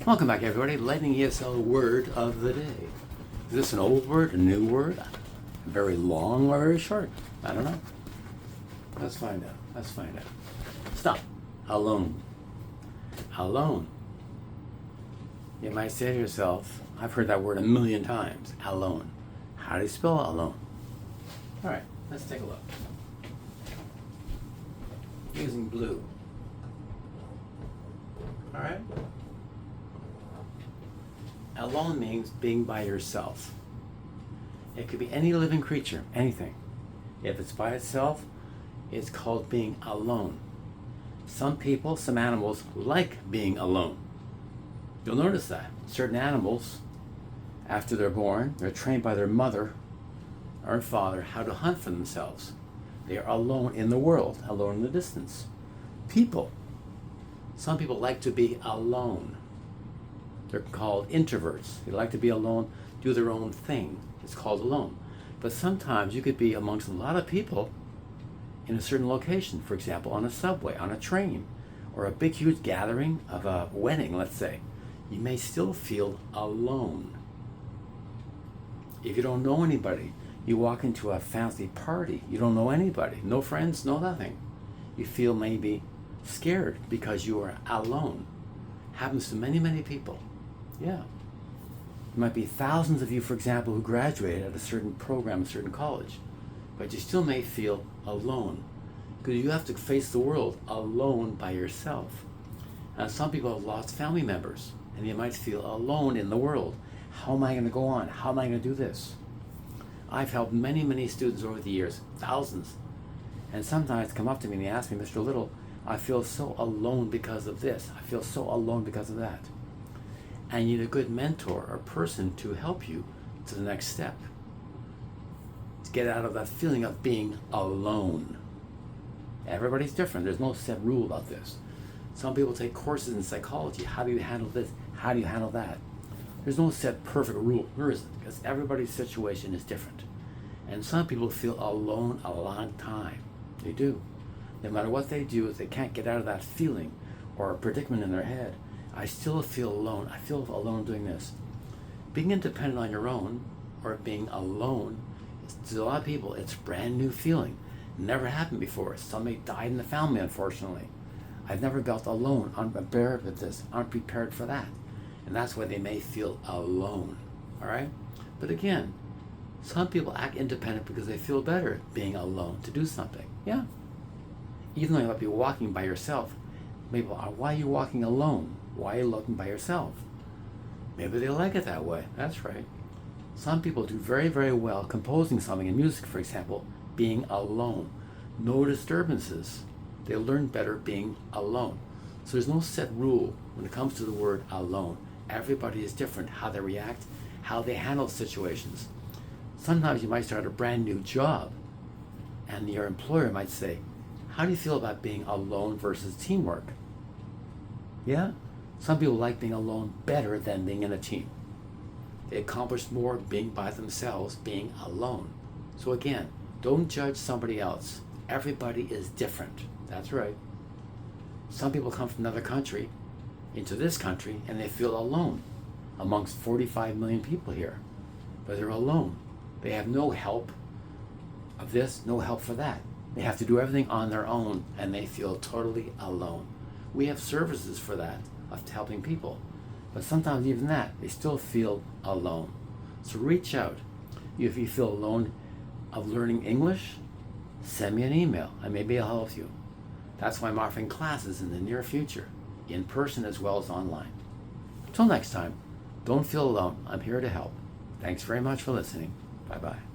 Welcome back, everybody. Lightning ESL word of the day. Is this an old word, a new word, very long or very short? I don't know. Let's find out. Let's find out. Stop. Alone. Alone. You might say to yourself, I've heard that word a million times. Alone. How do you spell alone? All right, let's take a look. Using blue. All right. Alone means being by yourself. It could be any living creature, anything. If it's by itself, it's called being alone. Some people, some animals like being alone. You'll notice that. Certain animals, after they're born, they're trained by their mother or father how to hunt for themselves. They are alone in the world, alone in the distance. People, some people like to be alone. They're called introverts. They like to be alone, do their own thing. It's called alone. But sometimes you could be amongst a lot of people in a certain location, for example, on a subway, on a train, or a big, huge gathering of a wedding, let's say. You may still feel alone. If you don't know anybody, you walk into a fancy party, you don't know anybody, no friends, no nothing. You feel maybe scared because you are alone. Happens to many, many people. Yeah. There might be thousands of you, for example, who graduated at a certain program, a certain college, but you still may feel alone because you have to face the world alone by yourself. And some people have lost family members, and you might feel alone in the world. How am I going to go on? How am I going to do this? I've helped many, many students over the years, thousands, and sometimes come up to me and they ask me, Mr. Little, I feel so alone because of this. I feel so alone because of that. And you need a good mentor or person to help you to the next step. To get out of that feeling of being alone. Everybody's different. There's no set rule about this. Some people take courses in psychology. How do you handle this? How do you handle that? There's no set perfect rule. There isn't, because everybody's situation is different. And some people feel alone a long time. They do. No matter what they do, if they can't get out of that feeling or a predicament in their head, I still feel alone. I feel alone doing this. Being independent on your own or being alone, to a lot of people, it's a brand new feeling. Never happened before. Somebody died in the family, unfortunately. I've never felt alone, unprepared with this, unprepared for that. And that's why they may feel alone. All right? But again, some people act independent because they feel better being alone to do something. Yeah. Even though you might be walking by yourself, maybe, why are you walking alone? Why are you walking by yourself? Maybe they like it that way. That's right. Some people do very, very well composing something in music, for example, being alone. No disturbances. They learn better being alone. So there's no set rule when it comes to the word alone. Everybody is different, how they react, how they handle situations. Sometimes you might start a brand new job, and your employer might say, how do you feel about being alone versus teamwork? Yeah? Some people like being alone better than being in a team. They accomplish more being by themselves, being alone. So again, don't judge somebody else. Everybody is different. That's right. Some people come from another country into this country and they feel alone amongst 45 million people here. But they're alone. They have no help of this, no help for that. They have to do everything on their own and they feel totally alone. We have services for that, of helping people. But sometimes even that, they still feel alone. So reach out. If you feel alone of learning English, send me an email and maybe I'll help you. That's why I'm offering classes in the near future, in person as well as online. Till next time, don't feel alone. I'm here to help. Thanks very much for listening. Bye-bye.